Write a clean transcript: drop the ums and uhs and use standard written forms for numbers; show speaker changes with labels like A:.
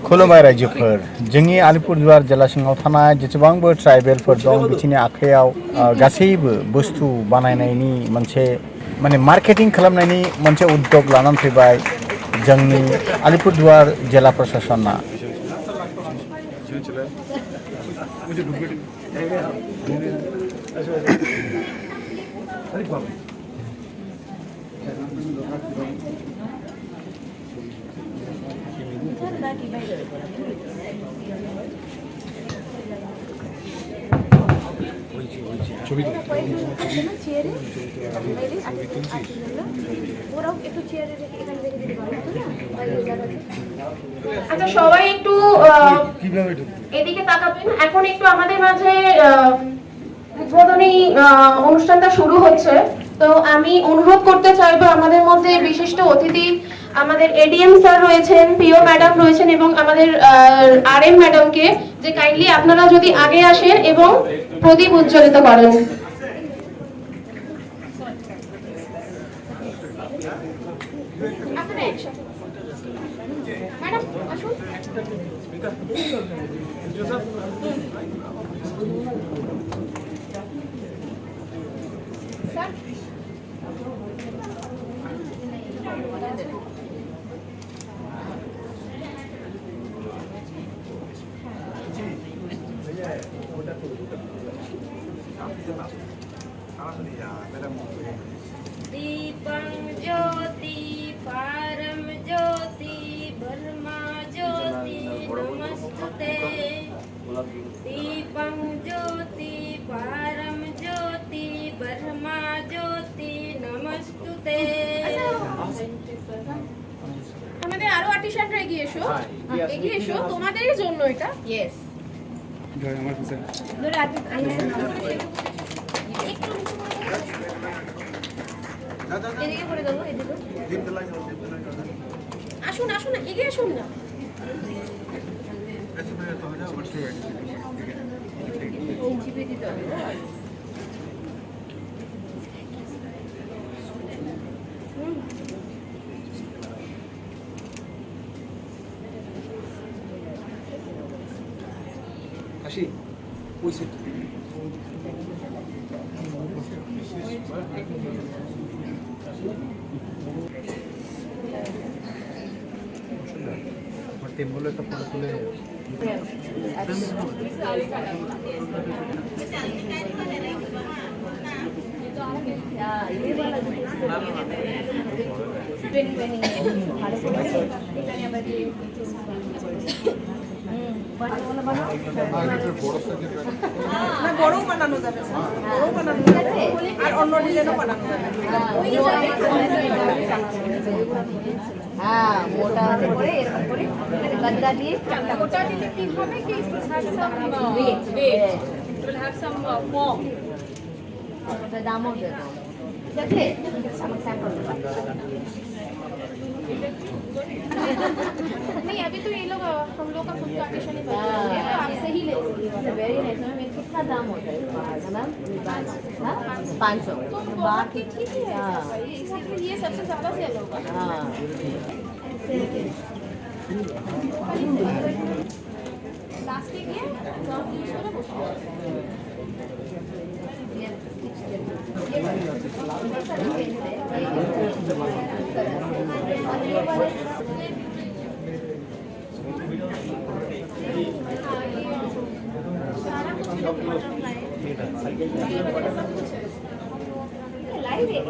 A: खुलुमबाय रायजोफोर जोंनि आलिपुरदुवार जिल्ला सिङाव थानाय जेसेबांबो ट्राइबेलफोर दं बिसोरनि आखायाव गासैबो बुस्थु बानायनायनि मोनसे माने मार्केटिं खालामनायनि मोनसे उद्योग लानानै फैबाय जोंनि आलिपुरदुवार जिल्ला प्रशासना।
B: আচ্ছা সবাই একটু এদিকে তাকাবেন। এখন একটু আমাদের মাঝে উদ্বোধনী অনুষ্ঠানটা শুরু হচ্ছে। তো আমি অনুরোধ করতে চাইবো আমাদের মধ্যে বিশিষ্ট অতিথি আমাদের এডিএম স্যার রয়েছেন, পিও ম্যাডাম রয়েছেন এবং আমাদের আরএম ম্যাডামকে যে কাইন্ডলি আপনারা যদি আগে আসেন এবং প্রদীপ উজ্জ্বলিত করেন। ম্যাডাম আসুন। স্যার
C: दीपं ज्योति परम ज्योति ब्रह्मा ज्योति नमस्तुते। दीपं ज्योति परम ज्योति ब्रह्मा ज्योति नमस्तुते।
B: আমাদের আরো আর্টিস্টরা এগিয়ে এসো, এগিয়ে এসো, তোমাদেরই জন্য এটা। ইয়েস জয় আমার কাছে ধরে আগে একটু এদিকে করে দাও, এদিকে আসুন আসুন এগিয়ে আসুন না। চিপে দিতে হবে।
D: আসি ওই সেট टेम्पल একটা ফটো তুলে
E: বড়ও বানানো যাবে, বড়ও বানানো যাবে আর অন্য ডিজাইনও বানানো যাবে।
F: হ্যাঁ মোটা হাতে করে এরকম করে গদ্দা দিয়ে
B: ওটা দিলে কি হবে কি weight it will have some form।
F: ওটা দামও দেবো, ঠিক আছে? আমার স্যাম্পল
B: नहीं अभी तो ये लोग हम लोग का खुद का ऑडिशन ही बना है, आपसे ही ले
F: वेरी नाइस मैम। कितना दाम होता है मैम? 500।
B: तो बाकी ठीक है भाई, इसलिए ये सबसे ज्यादा सेल होगा।
F: हाँ
B: प्लास्टिक ये जो यूज करो
F: लाइव है।